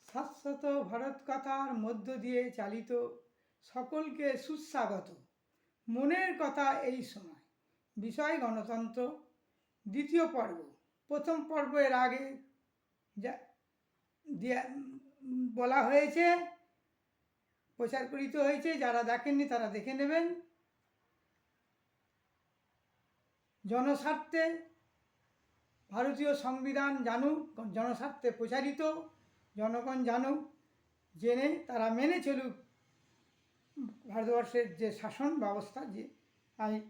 শাশ্বত ভারত কথার মধ্য দিয়ে চালিত সকলকে সুস্বাগত। মনের কথা এই সময় বিষয় গণতন্ত্র, দ্বিতীয় পর্ব। প্রথম পর্বের আগে বলা হয়েছে, প্রচার করিত হয়েছে, যারা দেখেননি তারা দেখে নেবেন। জনস্বার্থে ভারতীয় সংবিধান জানুক, জনস্বার্থে প্রচারিত, জনগণ জানুক, জেনে তারা মেনে চলুক ভারতবর্ষের যে শাসন ব্যবস্থা, যে আইন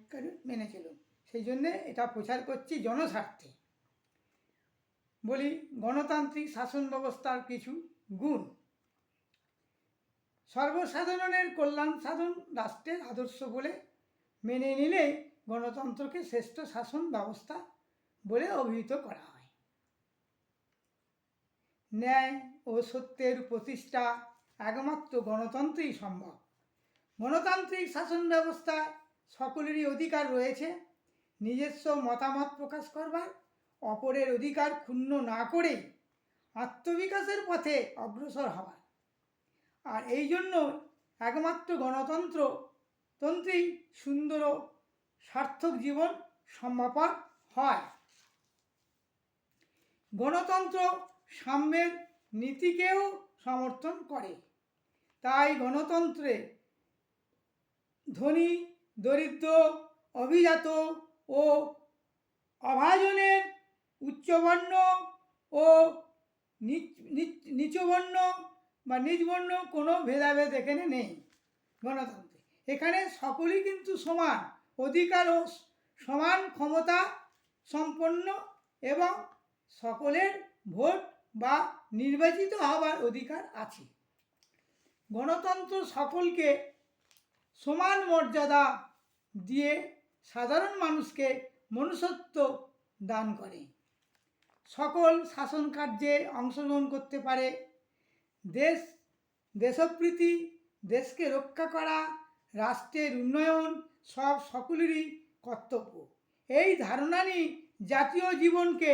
মেনে চলুক। সেই জন্যে এটা প্রচার করছি জনস্বার্থে। বলি গণতান্ত্রিক শাসন ব্যবস্থার কিছু গুণ। সর্বসাধারণের কল্যাণ সাধন রাষ্ট্রের আদর্শ বলে মেনে নিলে গণতন্ত্রকে শ্রেষ্ঠ শাসন ব্যবস্থা বলে অভিহিত করা হয়। ন্যায় ও সত্যের প্রতিষ্ঠা একমাত্র গণতন্ত্রেই সম্ভব। গণতান্ত্রিক শাসন ব্যবস্থায় সকলেরই অধিকার রয়েছে নিজস্ব মতামত প্রকাশ করবার, অপরের অধিকার ক্ষুণ্ণ না করেই আত্মবিকাশের পথে অগ্রসর হবার। আর এই জন্য একমাত্র গণতন্ত্রেই সুন্দর ও সার্থক জীবন সম্ভবপর হয়। গণতন্ত্র সাম্যের নীতিকেও সমর্থন করে। তাই গণতন্ত্রে ধনী দরিদ্র, অভিজাত ও অভাজনের, উচ্চবর্ণ ও নিচবর্ণ বা নিজবর্ণ কোনো ভেদাভেদ এখানে নেই। গণতন্ত্রে এখানে সকলেই কিন্তু সমান অধিকার ও সমান ক্ষমতা সম্পন্ন এবং সকলের ভোট বা নির্বাচিত হবার অধিকার আছে। গণতন্ত্র সকলকে সমান মর্যাদা দিয়ে সাধারণ মানুষকে মনুষ্যত্ব দান করে। সকল শাসন কার্যে অংশগ্রহণ করতে পারে। দেশপ্রীতি, দেশকে রক্ষা করা, রাষ্ট্রের উন্নয়ন সব সকলেরই কর্তব্য। এই ধারণা নিয়ে জাতীয় জীবনকে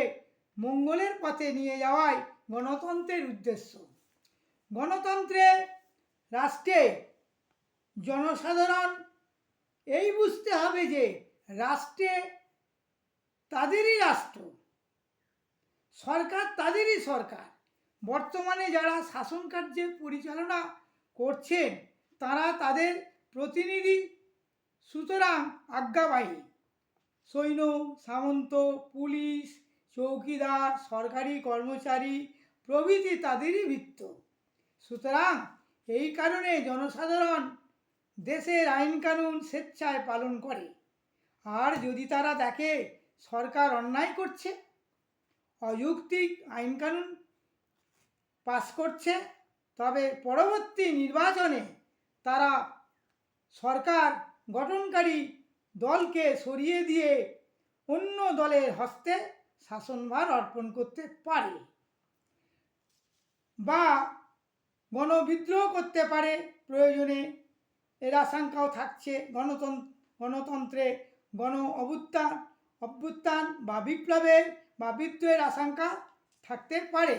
মঙ্গলের পথে নিয়ে যাওয়াই গণতন্ত্রের উদ্দেশ্য। গণতন্ত্রে রাষ্ট্রে জনসাধারণ এই বুঝতে হবে যে রাষ্ট্রে তাদেরই রাষ্ট্র, সরকার তাদেরই সরকার। বর্তমানে যারা শাসন কার্য পরিচালনা করছেন তারা তাদের প্রতিনিধি, সুতরাং আজ্ঞাবাহী। সৈন্য, সামন্ত, পুলিশ, চৌকিদার, সরকারি কর্মচারী প্রভৃতি তাদেরই ভৃত্য। সুতরাং এই কারণে জনসাধারণ দেশের আইনকানুন স্বেচ্ছায় পালন করে। আর যদি তারা দেখে সরকার অন্যায় করছে, অযৌক্তিক আইনকানুন পাস করছে, তবে পরবর্তী নির্বাচনে তারা সরকার গঠনকারী দলকে সরিয়ে দিয়ে অন্য দলের হস্তে শাসনভার অর্পণ করতে পারে বা গণবিদ্রোহ করতে পারে প্রয়োজনে। এর আশঙ্কাও থাকছে। গণতন্ত্রে গণ অভ্যুত্থান বা বিপ্লবের বা বিদ্রোহের আশঙ্কা থাকতে পারে।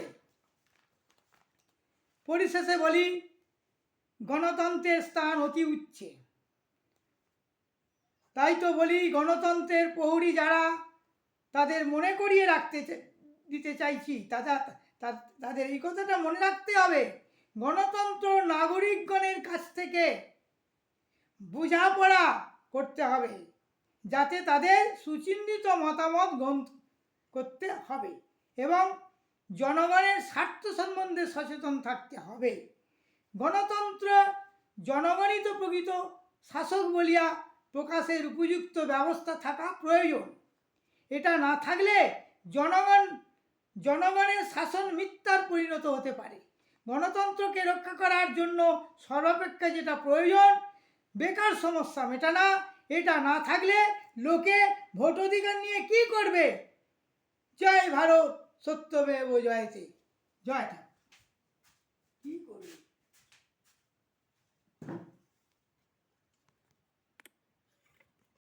পরিশেষে বলি গণতন্ত্রের স্থান অতি উচ্চে। তাই তো বলি গণতন্ত্রের প্রহরী যারা, তাদের মনে করিয়ে দিতে চাইছি, তাদের এই কথাটা মনে রাখতে হবে, গণতন্ত্র নাগরিকগণের কাছ থেকে বোঝাপড়া করতে হবে, যাতে তাদের সুচিন্তিত মতামত গ্রহণ করতে হবে এবং জনগণের স্বার্থ সম্বন্ধে সচেতন থাকতে হবে। গণতন্ত্র জনগণই তো প্রকৃত শাসক বলিয়া প্রকাশের উপযুক্ত ব্যবস্থা থাকা প্রয়োজন। এটা না থাকলে জনগণের শাসন মিথ্যার পরিণত হতে পারে। গণতন্ত্রকে রক্ষা করার জন্য সর্বাপেক্ষা যেটা প্রয়োজন, বেকার সমস্যা মেটানো। এটা না থাকলে লোকে ভোট অধিকার নিয়ে কি করবে? জয় ভারত, সত্যমেব জয়তে। জয়।